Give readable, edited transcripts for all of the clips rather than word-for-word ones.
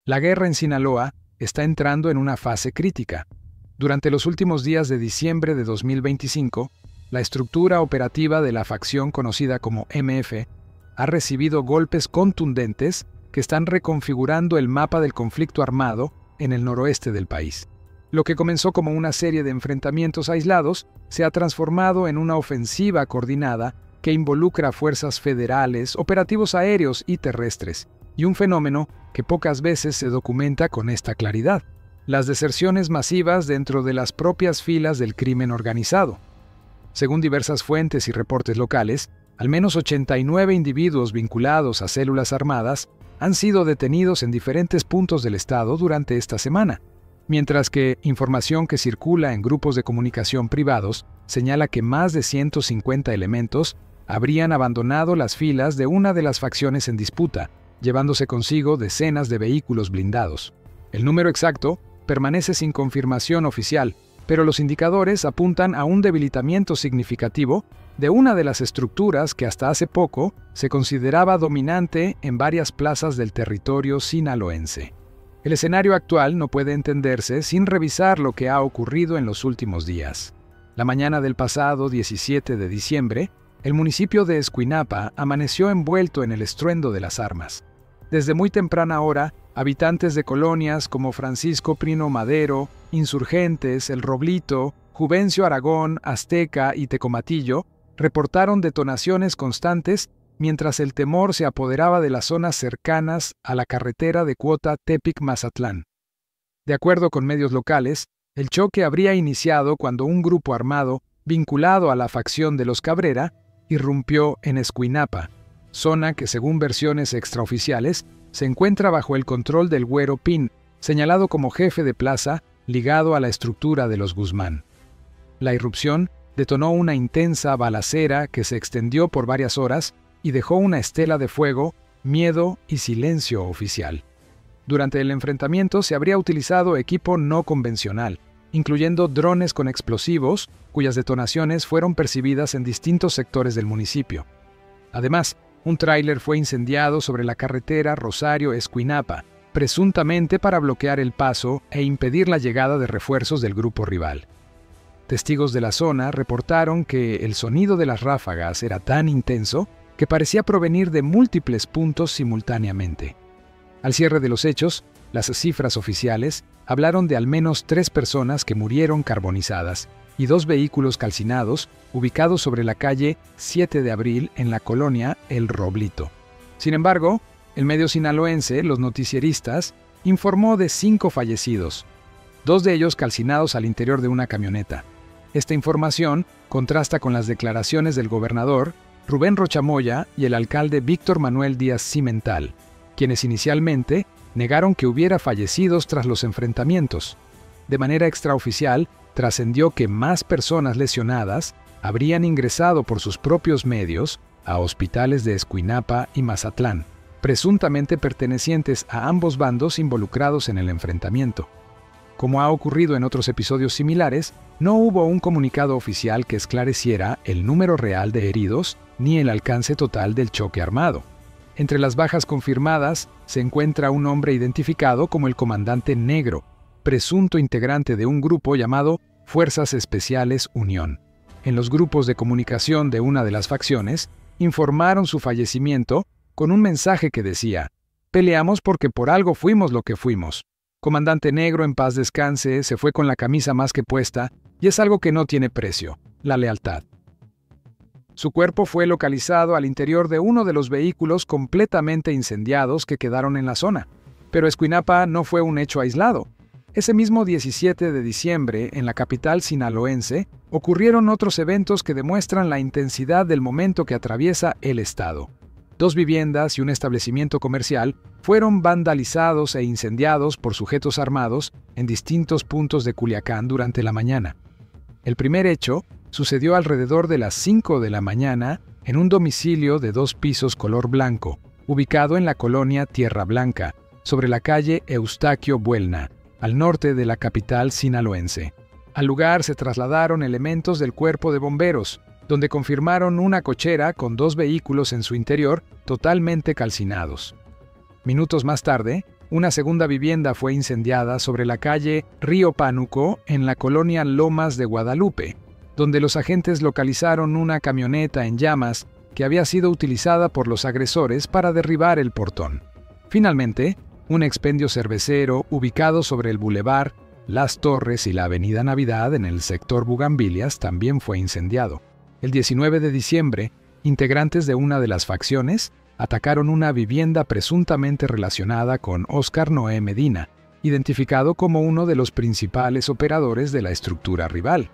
La guerra en Sinaloa está entrando en una fase crítica. Durante los últimos días de diciembre de 2025, la estructura operativa de la facción conocida como MF ha recibido golpes contundentes que están reconfigurando el mapa del conflicto armado en el noroeste del país. Lo que comenzó como una serie de enfrentamientos aislados se ha transformado en una ofensiva coordinada que involucra fuerzas federales, operativos aéreos y terrestres, y un fenómeno que pocas veces se documenta con esta claridad: las deserciones masivas dentro de las propias filas del crimen organizado. Según diversas fuentes y reportes locales, al menos 89 individuos vinculados a células armadas han sido detenidos en diferentes puntos del estado durante esta semana, mientras que información que circula en grupos de comunicación privados señala que más de 150 elementos habrían abandonado las filas de una de las facciones en disputa, llevándose consigo decenas de vehículos blindados. El número exacto permanece sin confirmación oficial, pero los indicadores apuntan a un debilitamiento significativo de una de las estructuras que hasta hace poco se consideraba dominante en varias plazas del territorio sinaloense. El escenario actual no puede entenderse sin revisar lo que ha ocurrido en los últimos días. La mañana del pasado 17 de diciembre, el municipio de Escuinapa amaneció envuelto en el estruendo de las armas. Desde muy temprana hora, habitantes de colonias como Francisco Prino Madero, Insurgentes, El Roblito, Juvencio Aragón, Azteca y Tecomatillo reportaron detonaciones constantes mientras el temor se apoderaba de las zonas cercanas a la carretera de cuota Tepic-Mazatlán. De acuerdo con medios locales, el choque habría iniciado cuando un grupo armado vinculado a la facción de los Cabrera irrumpió en Escuinapa, zona que, según versiones extraoficiales, se encuentra bajo el control del Güero Pin, señalado como jefe de plaza ligado a la estructura de los Guzmán. La irrupción detonó una intensa balacera que se extendió por varias horas y dejó una estela de fuego, miedo y silencio oficial. Durante el enfrentamiento se habría utilizado equipo no convencional, incluyendo drones con explosivos, cuyas detonaciones fueron percibidas en distintos sectores del municipio. Además, un tráiler fue incendiado sobre la carretera Rosario-Escuinapa, presuntamente para bloquear el paso e impedir la llegada de refuerzos del grupo rival. Testigos de la zona reportaron que el sonido de las ráfagas era tan intenso que parecía provenir de múltiples puntos simultáneamente. Al cierre de los hechos, las cifras oficiales hablaron de al menos 3 personas que murieron carbonizadas y 2 vehículos calcinados ubicados sobre la calle 7 de Abril en la colonia El Roblito. Sin embargo, el medio sinaloense, Los Noticieristas, informó de 5 fallecidos, 2 de ellos calcinados al interior de una camioneta. Esta información contrasta con las declaraciones del gobernador Rubén Rocha Moya y el alcalde Víctor Manuel Díaz Cimental, quienes inicialmente negaron que hubiera fallecidos tras los enfrentamientos. De manera extraoficial, trascendió que más personas lesionadas habrían ingresado por sus propios medios a hospitales de Escuinapa y Mazatlán, presuntamente pertenecientes a ambos bandos involucrados en el enfrentamiento. Como ha ocurrido en otros episodios similares, no hubo un comunicado oficial que esclareciera el número real de heridos ni el alcance total del choque armado. Entre las bajas confirmadas se encuentra un hombre identificado como el comandante Negro, presunto integrante de un grupo llamado Fuerzas Especiales Unión. En los grupos de comunicación de una de las facciones, informaron su fallecimiento con un mensaje que decía: «Peleamos porque por algo fuimos lo que fuimos. Comandante Negro, en paz descanse, se fue con la camisa más que puesta, y es algo que no tiene precio: la lealtad». Su cuerpo fue localizado al interior de uno de los vehículos completamente incendiados que quedaron en la zona. Pero Escuinapa no fue un hecho aislado. Ese mismo 17 de diciembre, en la capital sinaloense, ocurrieron otros eventos que demuestran la intensidad del momento que atraviesa el estado. 2 viviendas y un establecimiento comercial fueron vandalizados e incendiados por sujetos armados en distintos puntos de Culiacán durante la mañana. El primer hecho sucedió alrededor de las 5 de la mañana en un domicilio de 2 pisos color blanco, ubicado en la colonia Tierra Blanca, sobre la calle Eustaquio Buelna, al norte de la capital sinaloense. Al lugar se trasladaron elementos del cuerpo de bomberos, donde confirmaron una cochera con 2 vehículos en su interior totalmente calcinados. Minutos más tarde, Una segunda vivienda fue incendiada sobre la calle Río Pánuco, en la colonia Lomas de Guadalupe, donde los agentes localizaron una camioneta en llamas que había sido utilizada por los agresores para derribar el portón. Finalmente, un expendio cervecero ubicado sobre el bulevar Las Torres y la avenida Navidad en el sector Bugambilias también fue incendiado. El 19 de diciembre, integrantes de una de las facciones atacaron una vivienda presuntamente relacionada con Óscar Noé Medina, identificado como uno de los principales operadores de la estructura rival.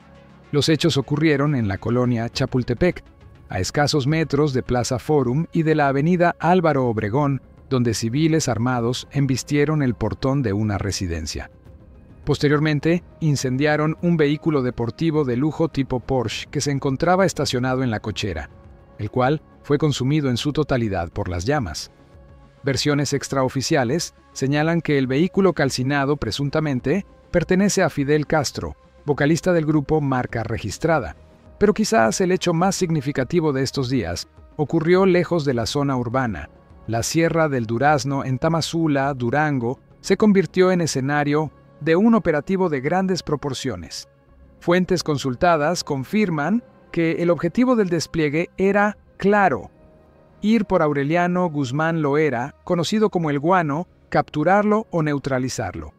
Los hechos ocurrieron en la colonia Chapultepec, a escasos metros de Plaza Forum y de la avenida Álvaro Obregón, donde civiles armados embistieron el portón de una residencia. Posteriormente, incendiaron un vehículo deportivo de lujo tipo Porsche que se encontraba estacionado en la cochera, el cual fue consumido en su totalidad por las llamas. Versiones extraoficiales señalan que el vehículo calcinado presuntamente pertenece a Fidel Castro, vocalista del grupo Marca Registrada, pero quizás el hecho más significativo de estos días ocurrió lejos de la zona urbana. La Sierra del Durazno en Tamazula, Durango, se convirtió en escenario de un operativo de grandes proporciones. Fuentes consultadas confirman que el objetivo del despliegue era claro: ir por Aureliano Guzmán Loera, conocido como el Guano, capturarlo o neutralizarlo.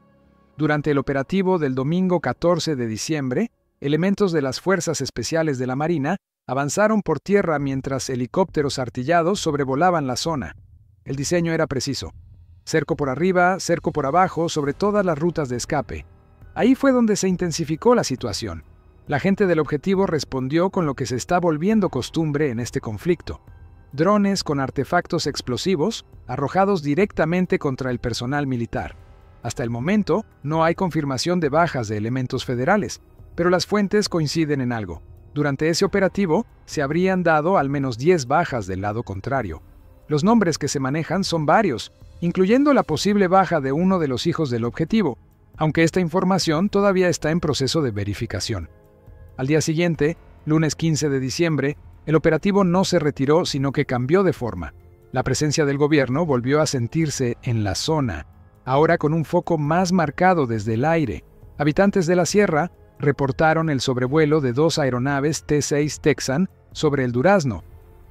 Durante el operativo del domingo 14 de diciembre, elementos de las Fuerzas Especiales de la Marina avanzaron por tierra mientras helicópteros artillados sobrevolaban la zona. El diseño era preciso: cerco por arriba, cerco por abajo, sobre todas las rutas de escape. Ahí fue donde se intensificó la situación. La gente del objetivo respondió con lo que se está volviendo costumbre en este conflicto: drones con artefactos explosivos arrojados directamente contra el personal militar. Hasta el momento, no hay confirmación de bajas de elementos federales, pero las fuentes coinciden en algo: durante ese operativo se habrían dado al menos 10 bajas del lado contrario. Los nombres que se manejan son varios, incluyendo la posible baja de uno de los hijos del objetivo, aunque esta información todavía está en proceso de verificación. Al día siguiente, lunes 15 de diciembre, el operativo no se retiró, sino que cambió de forma. La presencia del gobierno volvió a sentirse en la zona, ahora con un foco más marcado desde el aire. Habitantes de la sierra reportaron el sobrevuelo de 2 aeronaves T-6 Texan sobre el Durazno,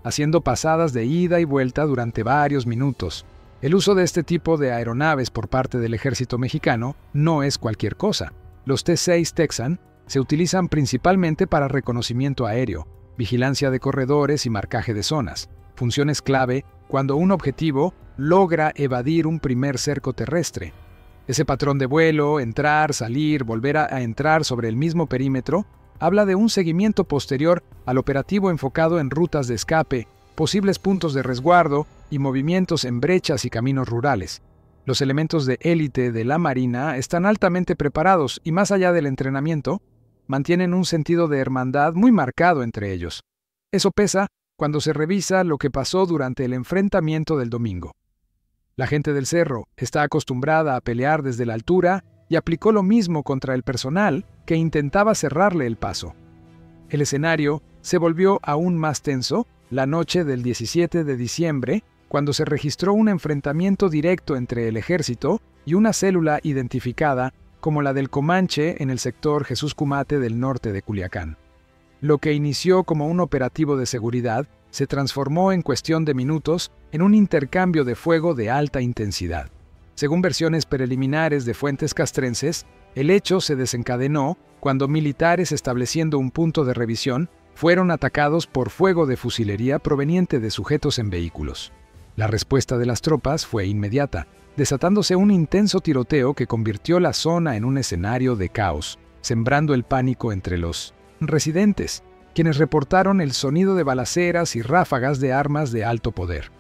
haciendo pasadas de ida y vuelta durante varios minutos. El uso de este tipo de aeronaves por parte del ejército mexicano no es cualquier cosa. Los T-6 Texan se utilizan principalmente para reconocimiento aéreo, vigilancia de corredores y marcaje de zonas, funciones clave cuando un objetivo logra evadir un primer cerco terrestre. Ese patrón de vuelo, entrar, salir, volver a entrar sobre el mismo perímetro, habla de un seguimiento posterior al operativo enfocado en rutas de escape, posibles puntos de resguardo y movimientos en brechas y caminos rurales. Los elementos de élite de la Marina están altamente preparados y, más allá del entrenamiento, mantienen un sentido de hermandad muy marcado entre ellos. Eso pesa cuando se revisa lo que pasó durante el enfrentamiento del domingo. La gente del cerro está acostumbrada a pelear desde la altura y aplicó lo mismo contra el personal que intentaba cerrarle el paso. El escenario se volvió aún más tenso la noche del 17 de diciembre, cuando se registró un enfrentamiento directo entre el ejército y una célula identificada como la del Comanche en el sector Jesús Cumate del norte de Culiacán. Lo que inició como un operativo de seguridad se transformó en cuestión de minutos en un intercambio de fuego de alta intensidad. Según versiones preliminares de fuentes castrenses, el hecho se desencadenó cuando militares estableciendo un punto de revisión fueron atacados por fuego de fusilería proveniente de sujetos en vehículos. La respuesta de las tropas fue inmediata, desatándose un intenso tiroteo que convirtió la zona en un escenario de caos, sembrando el pánico entre los residentes, quienes reportaron el sonido de balaceras y ráfagas de armas de alto poder.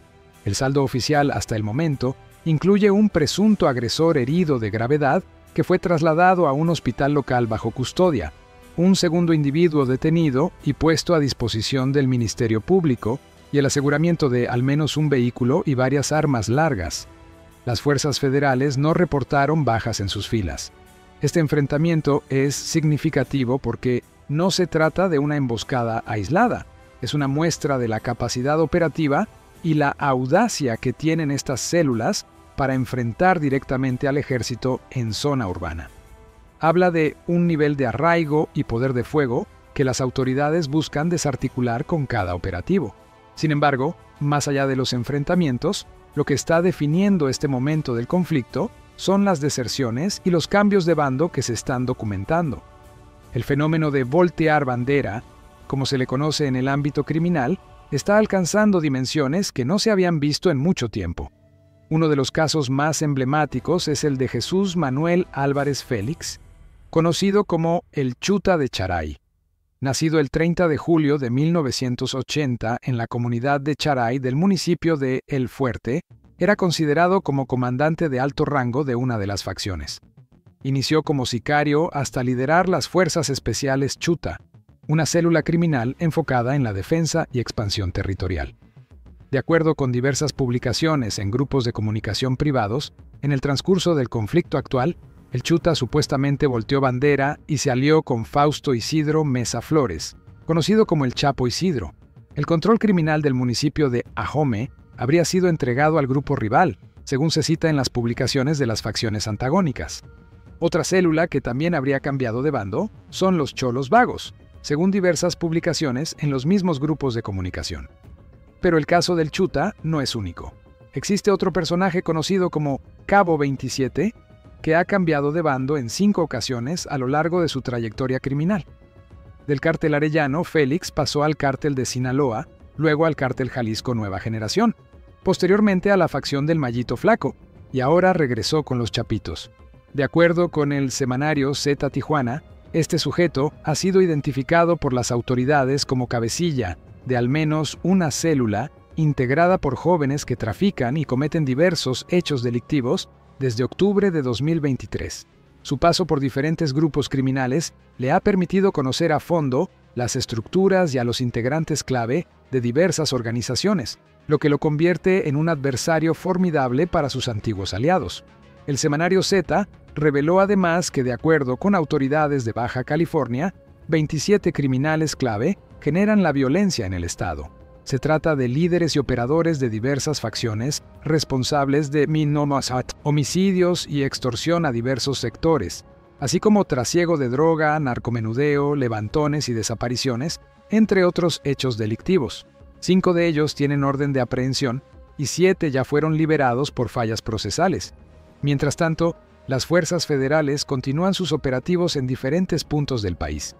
El saldo oficial hasta el momento incluye un presunto agresor herido de gravedad que fue trasladado a un hospital local bajo custodia, un segundo individuo detenido y puesto a disposición del Ministerio Público, y el aseguramiento de al menos un vehículo y varias armas largas. Las fuerzas federales no reportaron bajas en sus filas. Este enfrentamiento es significativo porque no se trata de una emboscada aislada, es una muestra de la capacidad operativa y la audacia que tienen estas células para enfrentar directamente al ejército en zona urbana. Habla de un nivel de arraigo y poder de fuego que las autoridades buscan desarticular con cada operativo. Sin embargo, más allá de los enfrentamientos, lo que está definiendo este momento del conflicto son las deserciones y los cambios de bando que se están documentando. El fenómeno de voltear bandera, como se le conoce en el ámbito criminal, está alcanzando dimensiones que no se habían visto en mucho tiempo. Uno de los casos más emblemáticos es el de Jesús Manuel Álvarez Félix, conocido como el Chuta de Charay. Nacido el 30 de julio de 1980 en la comunidad de Charay del municipio de El Fuerte, era considerado como comandante de alto rango de una de las facciones. Inició como sicario hasta liderar las Fuerzas Especiales Chuta, una célula criminal enfocada en la defensa y expansión territorial. De acuerdo con diversas publicaciones en grupos de comunicación privados, en el transcurso del conflicto actual, el Chuta supuestamente volteó bandera y se alió con Fausto Isidro Mesa Flores, conocido como el Chapo Isidro. El control criminal del municipio de Ajome habría sido entregado al grupo rival, según se cita en las publicaciones de las facciones antagónicas. Otra célula que también habría cambiado de bando son los Cholos Vagos, según diversas publicaciones en los mismos grupos de comunicación. Pero el caso del Chuta no es único. Existe otro personaje conocido como Cabo 27, que ha cambiado de bando en 5 ocasiones a lo largo de su trayectoria criminal. Del cártel arellano, Félix pasó al cártel de Sinaloa, luego al cártel Jalisco Nueva Generación, posteriormente a la facción del Mallito Flaco, y ahora regresó con los Chapitos. De acuerdo con el semanario Z Tijuana, este sujeto ha sido identificado por las autoridades como cabecilla de al menos una célula integrada por jóvenes que trafican y cometen diversos hechos delictivos desde octubre de 2023. Su paso por diferentes grupos criminales le ha permitido conocer a fondo las estructuras y a los integrantes clave de diversas organizaciones, lo que lo convierte en un adversario formidable para sus antiguos aliados. El semanario Z reveló además que, de acuerdo con autoridades de Baja California, 27 criminales clave generan la violencia en el estado. Se trata de líderes y operadores de diversas facciones responsables de homicidios y extorsión a diversos sectores, así como trasiego de droga, narcomenudeo, levantones y desapariciones, entre otros hechos delictivos. 5 de ellos tienen orden de aprehensión y 7 ya fueron liberados por fallas procesales. Mientras tanto, las fuerzas federales continúan sus operativos en diferentes puntos del país.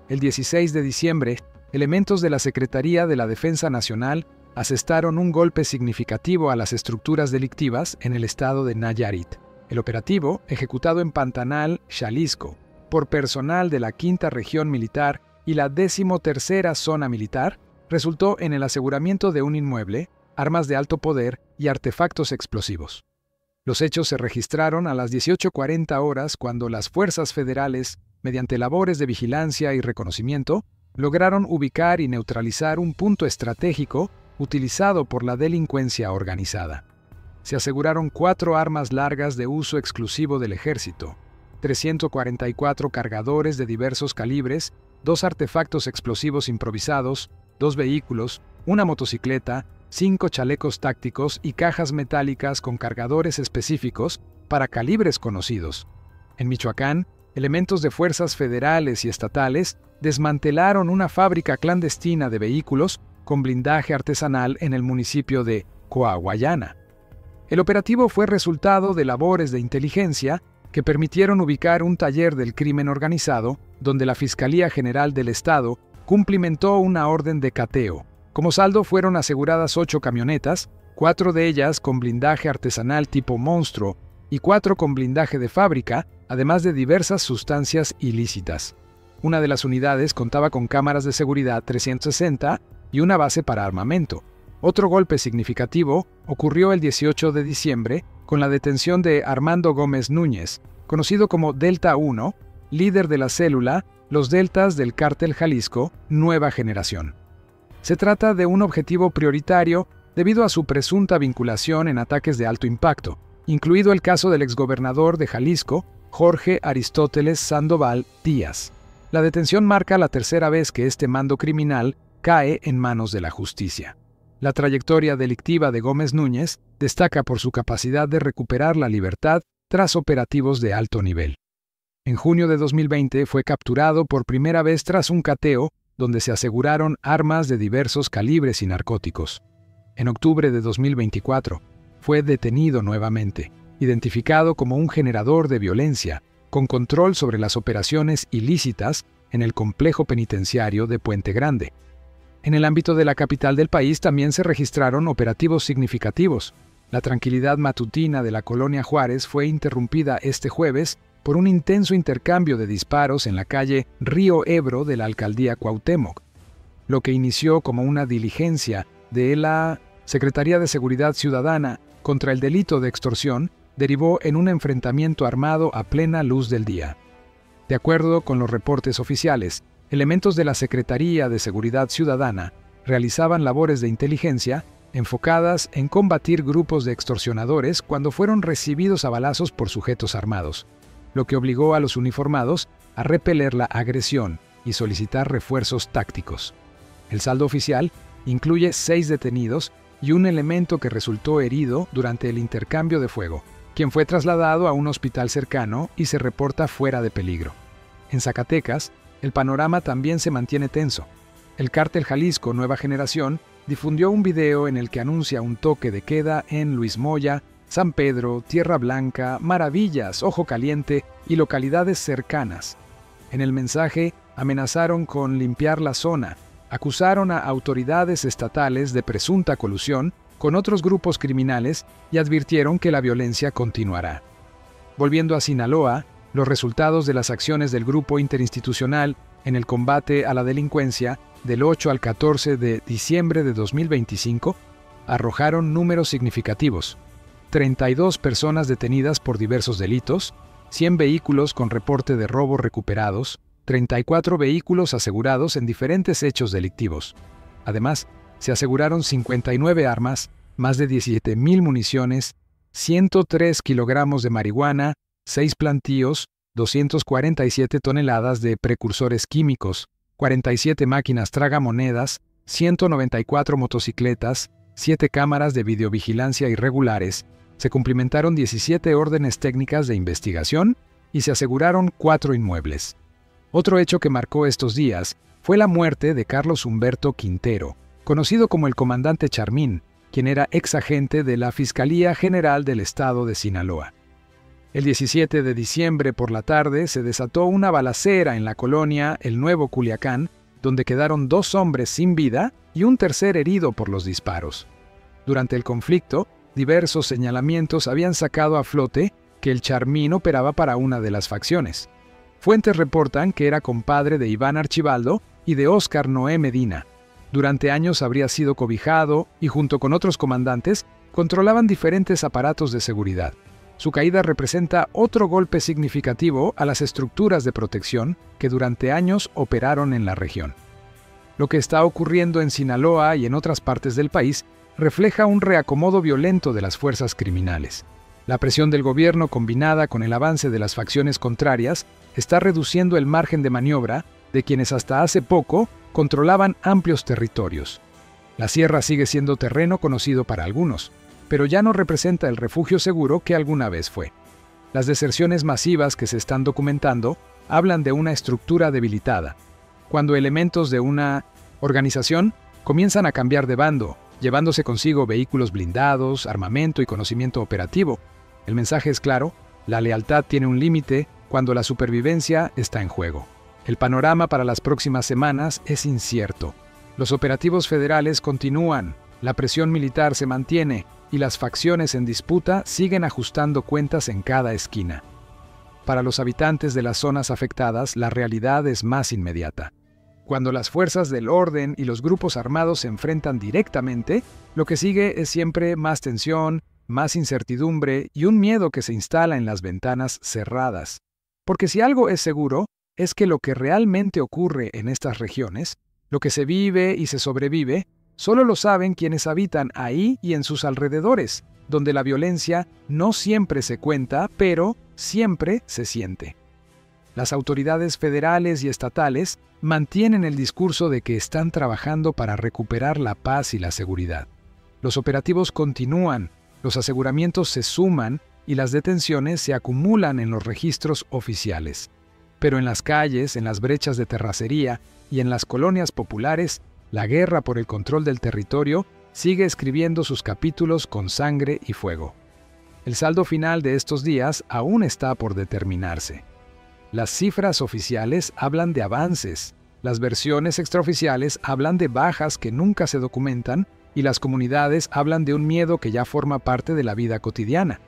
El 16 de diciembre, elementos de la Secretaría de la Defensa Nacional asestaron un golpe significativo a las estructuras delictivas en el estado de Nayarit. El operativo, ejecutado en Pantanal, Jalisco, por personal de la 5ª Región Militar y la 13ª Zona Militar, resultó en el aseguramiento de un inmueble, armas de alto poder y artefactos explosivos. Los hechos se registraron a las 18:40 horas cuando las fuerzas federales, mediante labores de vigilancia y reconocimiento, lograron ubicar y neutralizar un punto estratégico utilizado por la delincuencia organizada. Se aseguraron 4 armas largas de uso exclusivo del ejército, 344 cargadores de diversos calibres, 2 artefactos explosivos improvisados, 2 vehículos, una motocicleta, 5 chalecos tácticos y cajas metálicas con cargadores específicos para calibres conocidos. En Michoacán, elementos de fuerzas federales y estatales desmantelaron una fábrica clandestina de vehículos con blindaje artesanal en el municipio de Coahuayana. El operativo fue resultado de labores de inteligencia que permitieron ubicar un taller del crimen organizado donde la Fiscalía General del Estado cumplimentó una orden de cateo. Como saldo fueron aseguradas 8 camionetas, 4 de ellas con blindaje artesanal tipo monstruo y 4 con blindaje de fábrica, además de diversas sustancias ilícitas. Una de las unidades contaba con cámaras de seguridad 360 y una base para armamento. Otro golpe significativo ocurrió el 18 de diciembre con la detención de Armando Gómez Núñez, conocido como Delta 1, líder de la célula Los Deltas del Cártel Jalisco Nueva Generación. Se trata de un objetivo prioritario debido a su presunta vinculación en ataques de alto impacto, incluido el caso del exgobernador de Jalisco, Jorge Aristóteles Sandoval Díaz. La detención marca la 3ª vez que este mando criminal cae en manos de la justicia. La trayectoria delictiva de Gómez Núñez destaca por su capacidad de recuperar la libertad tras operativos de alto nivel. En junio de 2020 fue capturado por primera vez tras un cateo donde se aseguraron armas de diversos calibres y narcóticos. En octubre de 2024 fue detenido nuevamente, identificado como un generador de violencia, con control sobre las operaciones ilícitas en el complejo penitenciario de Puente Grande. En el ámbito de la capital del país también se registraron operativos significativos. La tranquilidad matutina de la colonia Juárez fue interrumpida este jueves por un intenso intercambio de disparos en la calle Río Ebro de la alcaldía Cuauhtémoc, lo que inició como una diligencia de la Secretaría de Seguridad Ciudadana contra el delito de extorsión, derivó en un enfrentamiento armado a plena luz del día. De acuerdo con los reportes oficiales, elementos de la Secretaría de Seguridad Ciudadana realizaban labores de inteligencia enfocadas en combatir grupos de extorsionadores cuando fueron recibidos a balazos por sujetos armados, lo que obligó a los uniformados a repeler la agresión y solicitar refuerzos tácticos. El saldo oficial incluye 6 detenidos y un elemento que resultó herido durante el intercambio de fuego, quien fue trasladado a un hospital cercano y se reporta fuera de peligro. En Zacatecas, el panorama también se mantiene tenso. El Cártel Jalisco Nueva Generación difundió un video en el que anuncia un toque de queda en Luis Moya, San Pedro, Tierra Blanca, Maravillas, Ojo Caliente y localidades cercanas. En el mensaje amenazaron con limpiar la zona, acusaron a autoridades estatales de presunta colusión con otros grupos criminales y advirtieron que la violencia continuará. Volviendo a Sinaloa, los resultados de las acciones del Grupo Interinstitucional en el combate a la delincuencia del 8 al 14 de diciembre de 2025 arrojaron números significativos: 32 personas detenidas por diversos delitos, 100 vehículos con reporte de robo recuperados, 34 vehículos asegurados en diferentes hechos delictivos. Además, se aseguraron 59 armas, más de 17,000 municiones, 103 kilogramos de marihuana, 6 plantíos, 247 toneladas de precursores químicos, 47 máquinas tragamonedas, 194 motocicletas, 7 cámaras de videovigilancia irregulares, se cumplimentaron 17 órdenes técnicas de investigación y se aseguraron 4 inmuebles. Otro hecho que marcó estos días fue la muerte de Carlos Humberto Quintero, conocido como el comandante Charmín, quien era exagente de la Fiscalía General del Estado de Sinaloa. El 17 de diciembre por la tarde se desató una balacera en la colonia El Nuevo Culiacán, donde quedaron 2 hombres sin vida y un tercer herido por los disparos. Durante el conflicto, diversos señalamientos habían sacado a flote que el Charmín operaba para una de las facciones. Fuentes reportan que era compadre de Iván Archibaldo y de Óscar Noé Medina. Durante años habría sido cobijado y junto con otros comandantes controlaban diferentes aparatos de seguridad. Su caída representa otro golpe significativo a las estructuras de protección que durante años operaron en la región. Lo que está ocurriendo en Sinaloa y en otras partes del país refleja un reacomodo violento de las fuerzas criminales. La presión del gobierno combinada con el avance de las facciones contrarias está reduciendo el margen de maniobra de quienes hasta hace poco controlaban amplios territorios. La sierra sigue siendo terreno conocido para algunos, pero ya no representa el refugio seguro que alguna vez fue. Las deserciones masivas que se están documentando hablan de una estructura debilitada. Cuando elementos de una organización comienzan a cambiar de bando, llevándose consigo vehículos blindados, armamento y conocimiento operativo, el mensaje es claro: la lealtad tiene un límite cuando la supervivencia está en juego. El panorama para las próximas semanas es incierto. Los operativos federales continúan, la presión militar se mantiene y las facciones en disputa siguen ajustando cuentas en cada esquina. Para los habitantes de las zonas afectadas, la realidad es más inmediata. Cuando las fuerzas del orden y los grupos armados se enfrentan directamente, lo que sigue es siempre más tensión, más incertidumbre y un miedo que se instala en las ventanas cerradas. Porque si algo es seguro, es que lo que realmente ocurre en estas regiones, lo que se vive y se sobrevive, solo lo saben quienes habitan ahí y en sus alrededores, donde la violencia no siempre se cuenta, pero siempre se siente. Las autoridades federales y estatales mantienen el discurso de que están trabajando para recuperar la paz y la seguridad. Los operativos continúan, los aseguramientos se suman y las detenciones se acumulan en los registros oficiales. Pero en las calles, en las brechas de terracería y en las colonias populares, la guerra por el control del territorio sigue escribiendo sus capítulos con sangre y fuego. El saldo final de estos días aún está por determinarse. Las cifras oficiales hablan de avances, las versiones extraoficiales hablan de bajas que nunca se documentan y las comunidades hablan de un miedo que ya forma parte de la vida cotidiana.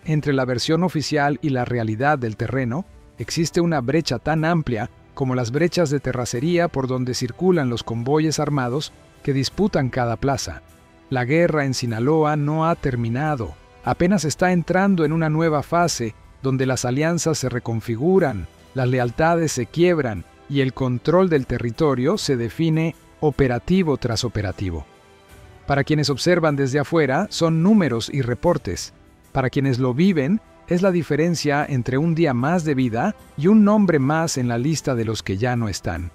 Entre la versión oficial y la realidad del terreno, existe una brecha tan amplia como las brechas de terracería por donde circulan los convoyes armados que disputan cada plaza. La guerra en Sinaloa no ha terminado, apenas está entrando en una nueva fase donde las alianzas se reconfiguran, las lealtades se quiebran y el control del territorio se define operativo tras operativo. Para quienes observan desde afuera, son números y reportes. Para quienes lo viven, es la diferencia entre un día más de vida y un nombre más en la lista de los que ya no están.